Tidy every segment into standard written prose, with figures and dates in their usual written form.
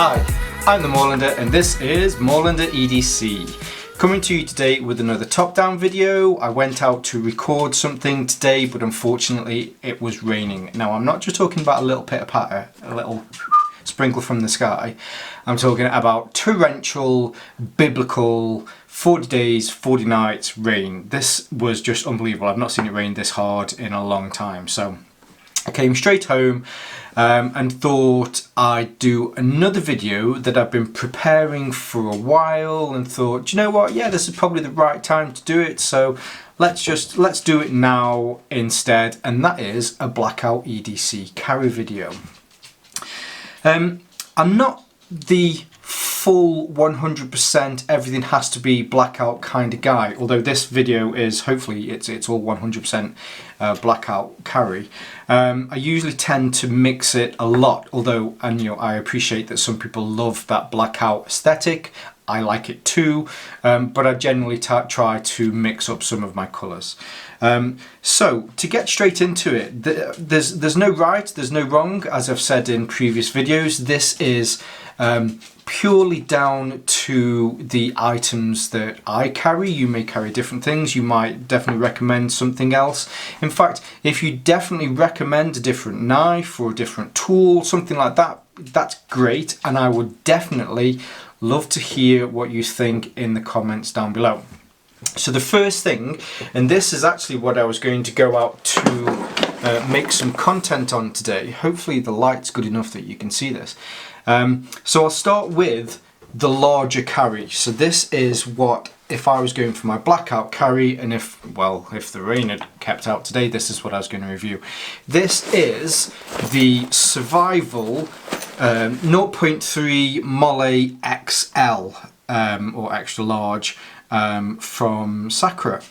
Hi, I'm the Moorlander and this is Moorlander EDC. Coming to you today with another top-down video. I went out to record something today, but unfortunately it was raining. Now I'm not just talking about a little pitter-patter, a little sprinkle from the sky. I'm talking about torrential, biblical, 40 days, 40 nights rain. This was just unbelievable. I've not seen it rain this hard in a long time. So I came straight home and thought I'd do another video that I've been preparing for a while, and thought, you know what, yeah, this is probably the right time to do it, so let's do it now instead, and that is a Blackout EDC Carry video. I'm not the full 100% everything has to be Blackout kind of guy, although this video is, hopefully it's all 100% Blackout Carry. I usually tend to mix it a lot, although, and you know, I appreciate that some people love that Blackout aesthetic. I like it too, but I generally try to mix up some of my colours. So to get straight into it, there's no right, there's no wrong, as I've said in previous videos. This is purely down to the items that I carry. You may carry different things, you might definitely recommend something else. In fact, if you definitely recommend a different knife or a different tool, something like that, that's great, and I would definitely love to hear what you think in the comments down below. So the first thing, and this is actually what I was going to go out to make some content on today. Hopefully the light's good enough that you can see this. So I'll start with the larger carry. So this is what, if I was going for my Blackout carry, and if the rain had kept out today, this is what I was going to review. This is the Survival 0.3 M.O.L.E XL or extra large from Sacra.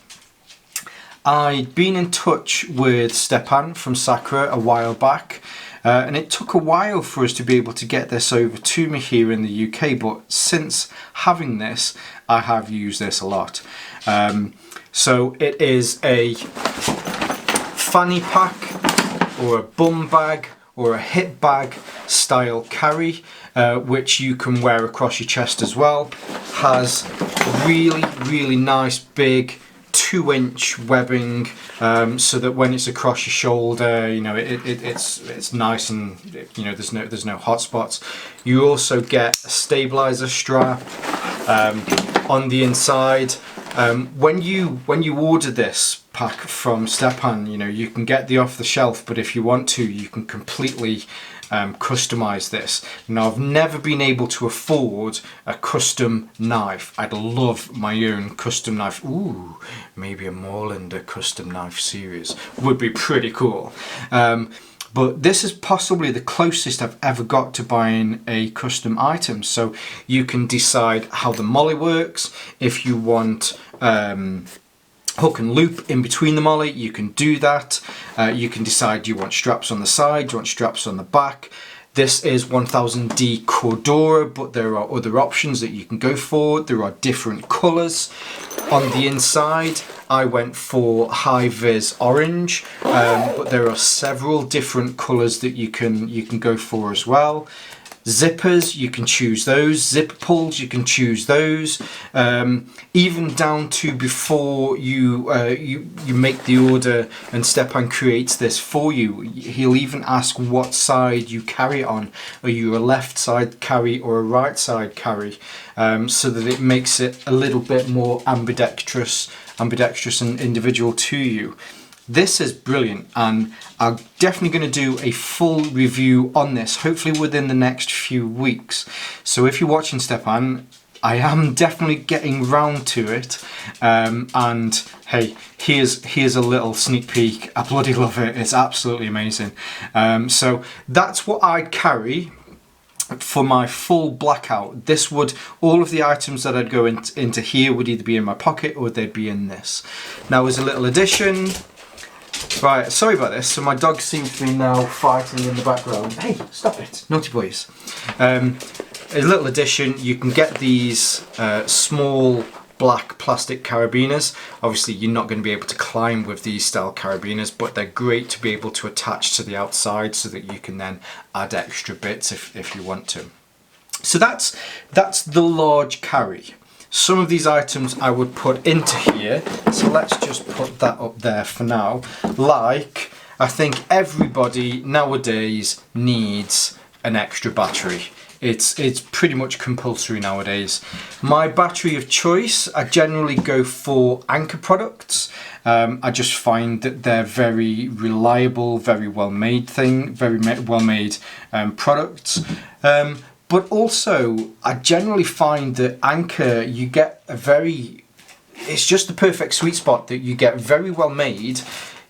I'd been in touch with Stepan from Sacra a while back, and it took a while for us to be able to get this over to me here in the UK, but since having this, I have used this a lot. So it is a fanny pack or a bum bag or a hip bag style carry, which you can wear across your chest as well. Has really nice big 2-inch webbing, so that when it's across your shoulder, you know, it's nice, and you know, there's no hot spots. You also get a stabilizer strap on the inside. When you order this pack from Stepan, you know, you can get the off the shelf, but if you want to, you can completely customize this. Now, I've never been able to afford a custom knife. I'd love my own custom knife. Ooh, maybe a Moorlander custom knife series would be pretty cool. But this is possibly the closest I've ever got to buying a custom item. So you can decide how the M.O.L.E works. If you want hook and loop in between the M.O.L.E, you can do that. You can decide, do you want straps on the side, do you want straps on the back. This is 1000D Cordura, but there are other options that you can go for. There are different colours. On the inside, I went for high vis orange, but there are several different colours that you can go for as well. Zippers, you can choose those. Zipper pulls, you can choose those. Even down to before you make the order and Stepan creates this for you, he'll even ask what side you carry it on. Are you a left side carry or a right side carry? So that it makes it a little bit more ambidextrous and individual to you. This is brilliant, and I'm definitely going to do a full review on this, hopefully within the next few weeks. So if you're watching Stepan, I am definitely getting round to it, and hey, here's a little sneak peek. I bloody love it. It's absolutely amazing. So that's what I'd carry for my full Blackout. This would, all of the items that I'd go into here would either be in my pocket or they'd be in this. Now, as a little addition, right, sorry about this, so my dog seems to be now fighting in the background. Hey, stop it, naughty boys. A little addition, you can get these small black plastic carabiners. Obviously you're not going to be able to climb with these style carabiners, but they're great to be able to attach to the outside so that you can then add extra bits if you want to. So that's the large carry. Some of these items I would put into here, so let's just put that up there for now. Like, I think everybody nowadays needs an extra battery. It's pretty much compulsory nowadays. My battery of choice, I generally go for Anker products. I just find that they're very reliable, very well made products. But also, I generally find that Anker, you get it's just the perfect sweet spot that you get very well made,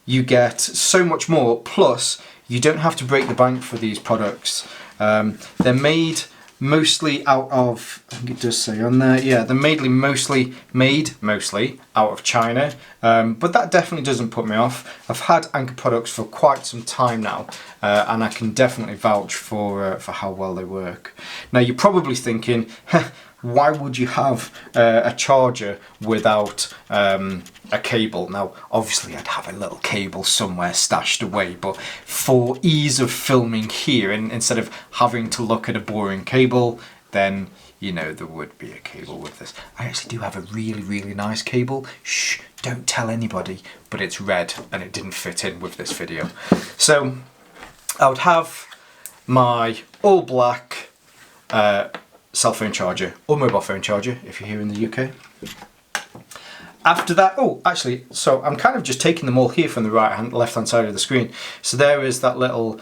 you get so much more, plus you don't have to break the bank for these products. They're made mostly out of, I think it does say on there, yeah, they're mostly out of China, but that definitely doesn't put me off. I've had Anker products for quite some time now, and I can definitely vouch for how well they work. Now you're probably thinking, why would you have a charger without a cable? Now obviously I'd have a little cable somewhere stashed away, but for ease of filming here, and instead of having to look at a boring cable, then you know there would be a cable with this. I actually do have a really nice cable. Shh, don't tell anybody, but it's red and it didn't fit in with this video. So I would have my all black cell phone charger or mobile phone charger if you're here in the UK. After that, oh actually, so I'm kind of just taking them all here from the left hand side of the screen. So there is that little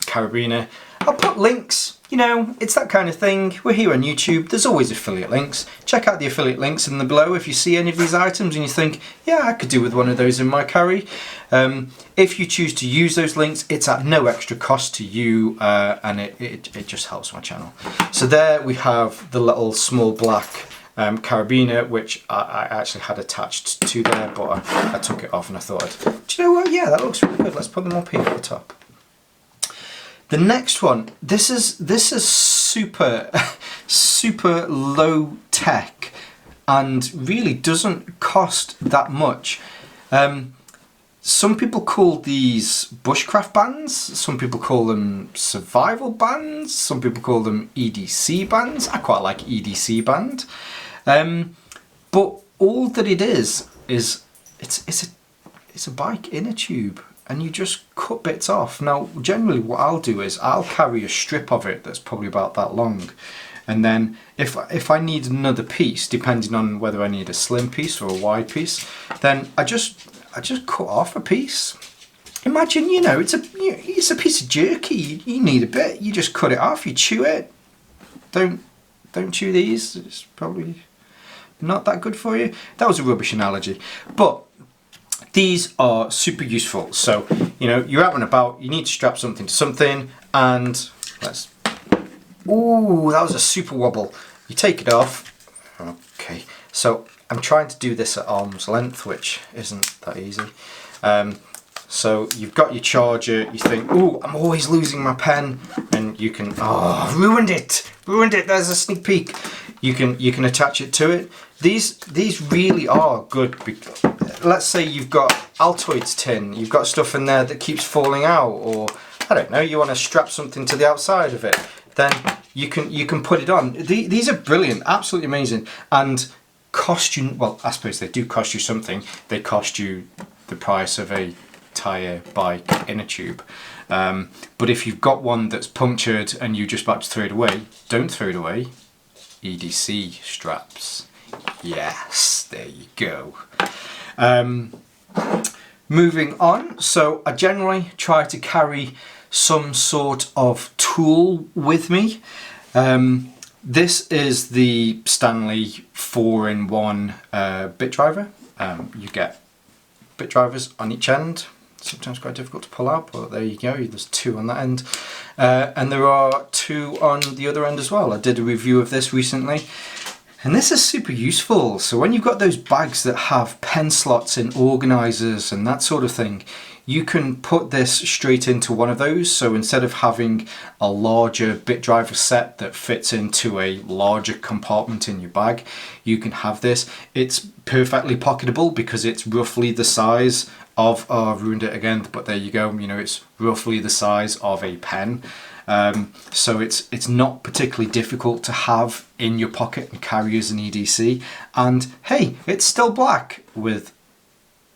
carabiner. I'll put links, you know, it's that kind of thing. We're here on YouTube, there's always affiliate links. Check out the affiliate links in the below if you see any of these items and you think, yeah, I could do with one of those in my carry. If you choose to use those links, it's at no extra cost to you, and it just helps my channel. So there we have the little small black carabiner, which I actually had attached to there, but I took it off and I thought, do you know what, yeah, that looks really good, let's put them up here at the top. The next one, this is super super low tech and really doesn't cost that much. Some people call these bushcraft bands, some people call them survival bands, some people call them EDC bands. I quite like EDC band, but all that it is it's a bike in a tube. And you just cut bits off. Now generally what I'll do is I'll carry a strip of it that's probably about that long, and then if I need another piece, depending on whether I need a slim piece or a wide piece, then I just cut off a piece. Imagine, you know, it's a piece of jerky, you need a bit, you just cut it off, you chew it. Don't chew these, it's probably not that good for you. That was a rubbish analogy, but these are super useful. So, you know, you're out and about, you need to strap something to something, and ooh, that was a super wobble. You take it off. Okay, so I'm trying to do this at arm's length, which isn't that easy. So you've got your charger, you think, ooh, I'm always losing my pen, and you can, oh, ruined it, there's a sneak peek. You can attach it to it. These really are good. Let's say you've got Altoids tin, you've got stuff in there that keeps falling out, or I don't know, you want to strap something to the outside of it, then you can put it on. These are brilliant, absolutely amazing, and cost you, well, I suppose they do cost you something. They cost you the price of a tyre bike in a tube. But if you've got one that's punctured and you're just about to throw it away, don't throw it away. EDC straps. Yes, there you go. Moving on, so I generally try to carry some sort of tool with me. This is the Stanley 4-in-1 bit driver. You get bit drivers on each end. Sometimes quite difficult to pull out, but there you go, there's two on that end. And there are two on the other end as well. I did a review of this recently, and this is super useful. So when you've got those bags that have pen slots in organisers and that sort of thing, you can put this straight into one of those. So instead of having a larger bit driver set that fits into a larger compartment in your bag, you can have this. It's perfectly pocketable because it's roughly the size of, oh, I've ruined it again, but there you go, you know, it's roughly the size of a pen. So it's not particularly difficult to have in your pocket and carry as an EDC. And hey, it's still black with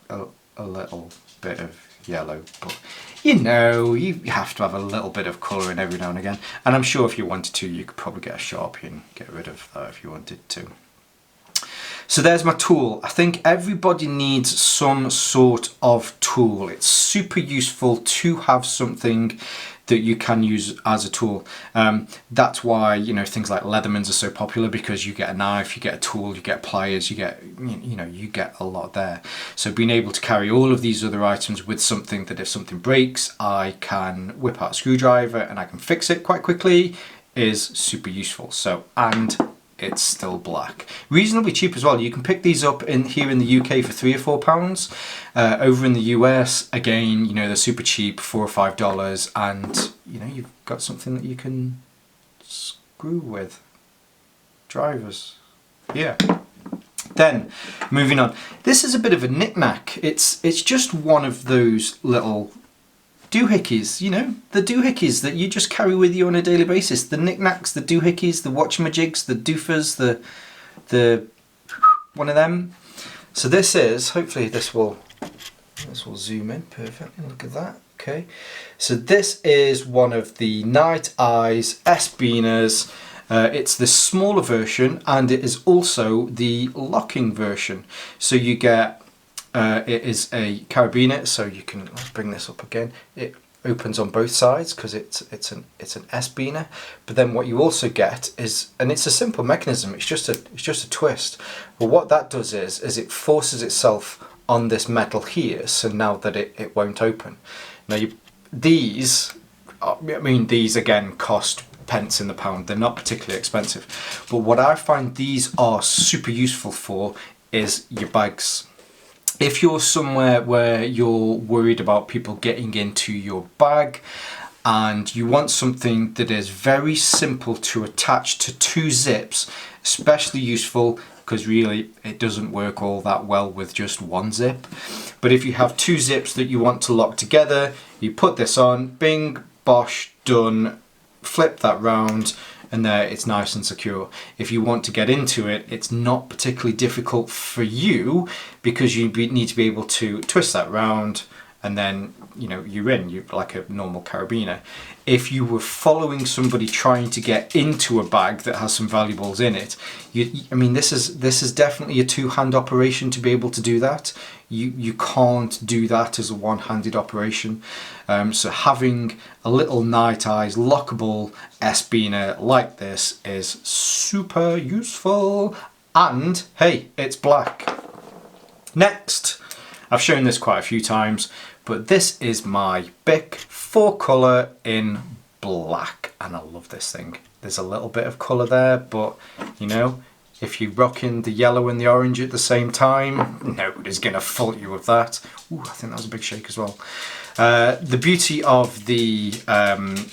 a little bit of yellow, but you know, you have to have a little bit of colour in every now and again. And I'm sure if you wanted to, you could probably get a Sharpie and get rid of that if you wanted to. So there's my tool. I think everybody needs some sort of tool. It's super useful to have something that you can use as a tool. That's why, you know, things like Leathermans are so popular, because you get a knife, you get a tool, you get pliers, you get, you know, you get a lot there. So being able to carry all of these other items with something that if something breaks, I can whip out a screwdriver and I can fix it quite quickly is super useful. So, and it's still black. Reasonably cheap as well. You can pick these up here in the UK for £3 or £4. Over in the US, again, you know, they're super cheap, $4 or $5, and you know, you've got something that you can screw with. Drivers. Yeah. Then, moving on. This is a bit of a knick-knack. It's just one of those little doohickeys, you know, the doohickeys that you just carry with you on a daily basis. The knickknacks, the doohickeys, the watchamajigs, the doofers, the one of them. So this is, hopefully this will zoom in perfectly. Look at that. Okay, so this is one of the Nite Eyes S-Biners. It's the smaller version, and it is also the locking version. So you get it is a carabiner, so you can, let's bring this up again. It opens on both sides because it's an S-Biner. But then what you also get is, and it's a simple mechanism. It's just a twist. But what that does is it forces itself on this metal here. So now that it won't open. Now these again cost pence in the pound. They're not particularly expensive. But what I find these are super useful for is your bags. If you're somewhere where you're worried about people getting into your bag and you want something that is very simple to attach to 2 zips, especially useful because really it doesn't work all that well with just 1 zip. But if you have 2 zips that you want to lock together, you put this on, bing, bosh, done, flip that round, and there it's nice and secure. If you want to get into it, it's not particularly difficult for you because you need to be able to twist that round and then, you know, you're like a normal carabiner. If you were following somebody trying to get into a bag that has some valuables in it, I mean, this is definitely a 2-hand operation to be able to do that. You can't do that as a 1-handed operation. So having a little Nite Eyes lockable S-Biner like this is super useful. And hey, it's black. Next, I've shown this quite a few times, but this is my Bic 4-colour in black, and I love this thing. There's a little bit of colour there, but you know, if you're rocking the yellow and the orange at the same time, nobody's going to fault you with that. Ooh, I think that was a big shake as well. The beauty of the,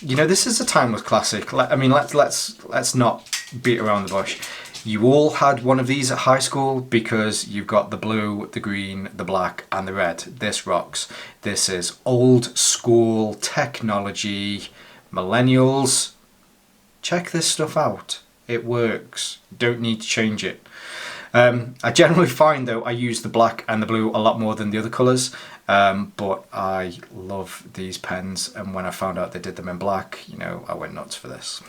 you know, this is a timeless classic. I mean, let's not beat around the bush. You all had one of these at high school because you've got the blue, the green, the black and the red. This rocks. This is old school technology. Millennials, check this stuff out. It works. Don't need to change it. I generally find though I use the black and the blue a lot more than the other colours, but I love these pens, and when I found out they did them in black, you know, I went nuts for this.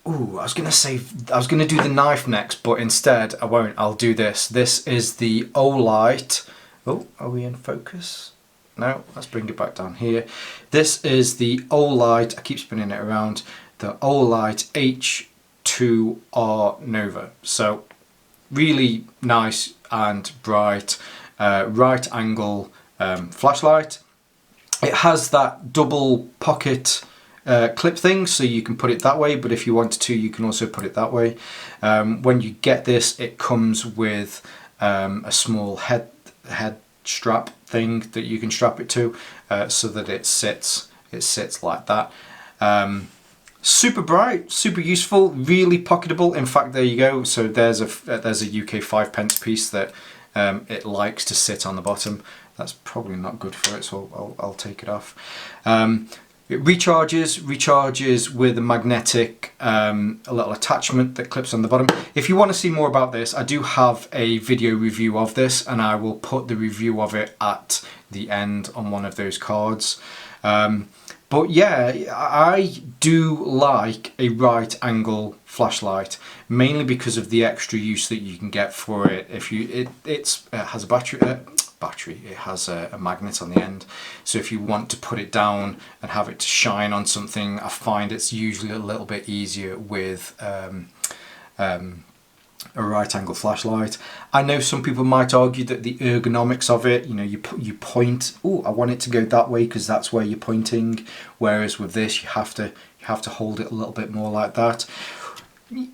Ooh, I was gonna do the knife next, but instead I won't. I'll do this. This is the Olight. Oh, are we in focus? No, let's bring it back down here. This is the Olight. I keep spinning it around. The Olight H2R Nova. So really nice and bright, right angle flashlight. It has that double pocket clip thing, so you can put it that way, but if you wanted to, you can also put it that way. When you get this, it comes with a small head strap thing that you can strap it to, so that it sits like that. Super bright, super useful, really pocketable. In fact, there you go. So there's a UK 5 pence piece that it likes to sit on the bottom. That's probably not good for it, so I'll take it off. It recharges with a magnetic a little attachment that clips on the bottom. If you want to see more about this, I do have a video review of this, and I will put the review of it at the end on one of those cards. But yeah, I do like a right angle flashlight, mainly because of the extra use that you can get for it. If you, it has a battery, it has a magnet on the end, so if you want to put it down and have it to shine on something, I find it's usually a little bit easier with a right angle flashlight. I know some people might argue that the ergonomics of it, you know, you point, oh, I want it to go that way because that's where you're pointing, whereas with this you have to hold it a little bit more like that.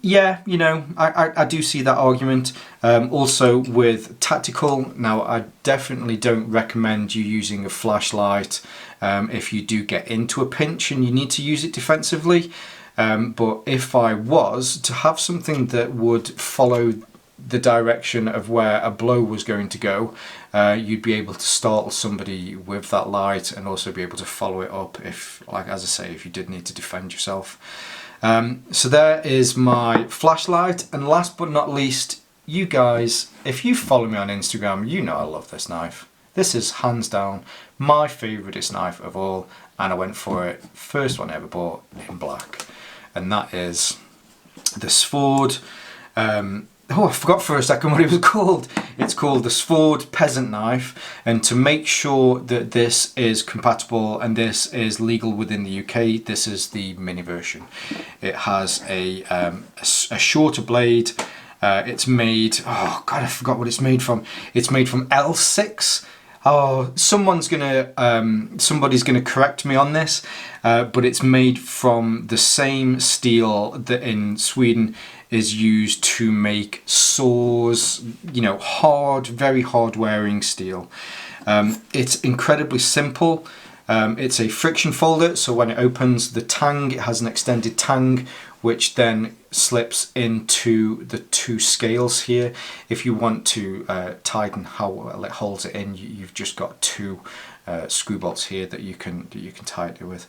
Yeah, you know, I do see that argument. Also with tactical, now I definitely don't recommend you using a flashlight if you do get into a pinch and you need to use it defensively. But if I was to have something that would follow the direction of where a blow was going to go, you'd be able to startle somebody with that light and also be able to follow it up if, like as I say, if you did need to defend yourself. So there is my flashlight, and last but not least, you guys, if you follow me on Instagram, you know I love this knife. This is hands down my favouriteest knife of all, and I went for it, first one I ever bought in black, and that is the Svord. Oh, I forgot for a second what it was called. It's called the Svord peasant knife, and to make sure that this is compatible and this is legal within the UK, this is the mini version. It has a shorter blade. It's made, oh god, I forgot what it's made from. It's made from L6. Oh, somebody's gonna correct me on this, but it's made from the same steel that in Sweden is used to make saws, you know, hard, very hard wearing steel. It's incredibly simple. It's a friction folder, so when it opens the tang, it has an extended tang, which then slips into the two scales here. If you want to tighten how well it holds it in, you've just got two screw bolts here that you can tighten it with.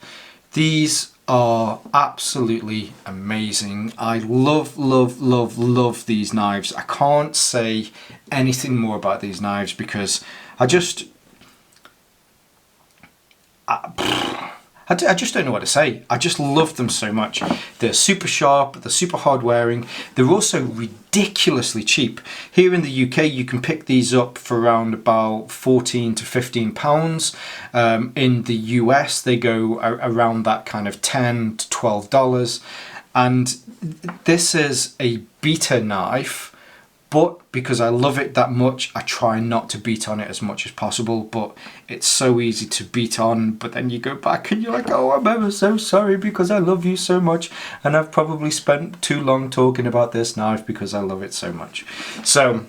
These are absolutely amazing. I love, love, love, love these knives. I can't say anything more about these knives because I just don't know what to say. I just love them so much. They're super sharp, they're super hard wearing, they're also ridiculously cheap. Here in the UK you can pick these up for around about 14 to 15 pounds. In the US they go around that kind of $10 to $12. And this is a beater knife, but because I love it that much, I try not to beat on it as much as possible. But it's so easy to beat on, but then you go back and you're like, oh, I'm ever so sorry because I love you so much, and I've probably spent too long talking about this knife because I love it so much. So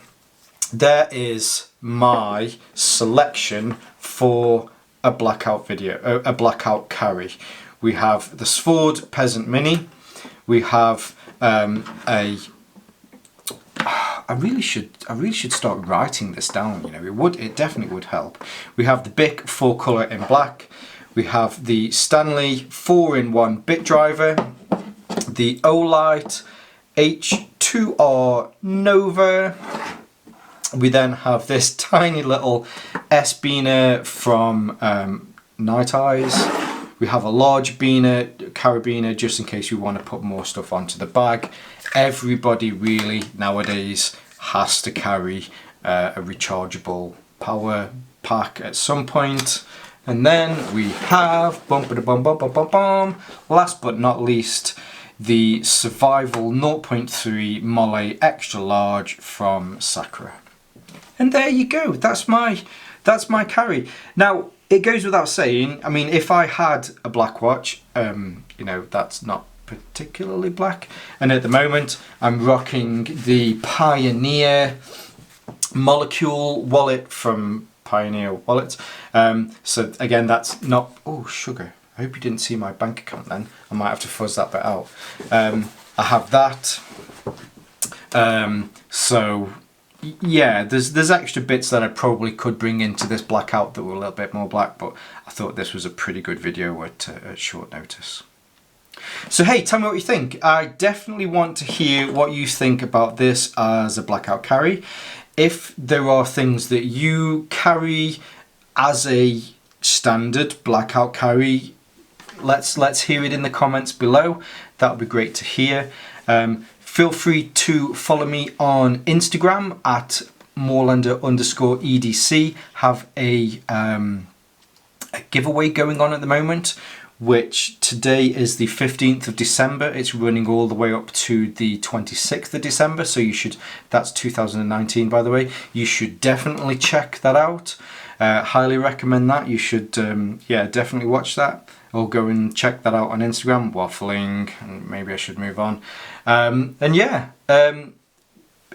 there is my selection for a Blackout video, a Blackout carry. We have the Svord Peasant Mini. We have I really should start writing this down, you know, it definitely would help. We have the Bic 4-color in black. We have the Stanley 4-in-1 BITDRIVER, the Olight H2R Nova. We then have this tiny little S-Biner from Nite. We have a large carabiner just in case you want to put more stuff onto the bag. Everybody really nowadays has to carry a rechargeable power pack at some point. And then we have, last but not least, the Survival 0.3 M.O.L.E extra large from Sacra. And there you go, that's my carry. Now, it goes without saying, I mean, if I had a black watch, you know, that's not particularly black, and at the moment I'm rocking the Pioneer Molecule wallet from Pioneer Wallet. So again, that's not, oh sugar, I hope you didn't see my bank account then, I might have to fuzz that bit out. I have that, so yeah, there's extra bits that I probably could bring into this Blackout that were a little bit more black, but I thought this was a pretty good video at short notice. So hey, tell me what you think. I definitely want to hear what you think about this as a Blackout carry. If there are things that you carry as a standard Blackout carry, let's hear it in the comments below. That would be great to hear. Feel free to follow me on Instagram at MOORLANDER_EDC. Have a giveaway going on at the moment, which today is the 15th of December. It's running all the way up to the 26th of December. So you should, that's 2019 by the way, you should definitely check that out. Highly recommend that. You should, yeah, definitely watch that. Or go and check that out on Instagram. Waffling, and maybe I should move on. And yeah,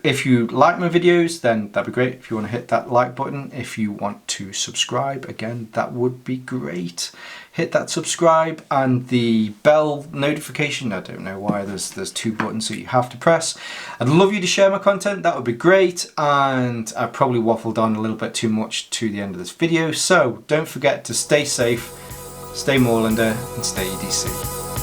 if you like my videos, then that'd be great. If you want to hit that like button, if you want to subscribe, again, that would be great. Hit that subscribe and the bell notification. I don't know why there's two buttons that you have to press. I'd love you to share my content. That would be great. And I probably waffled on a little bit too much to the end of this video. So don't forget to stay safe, stay Moorlander, and stay EDC.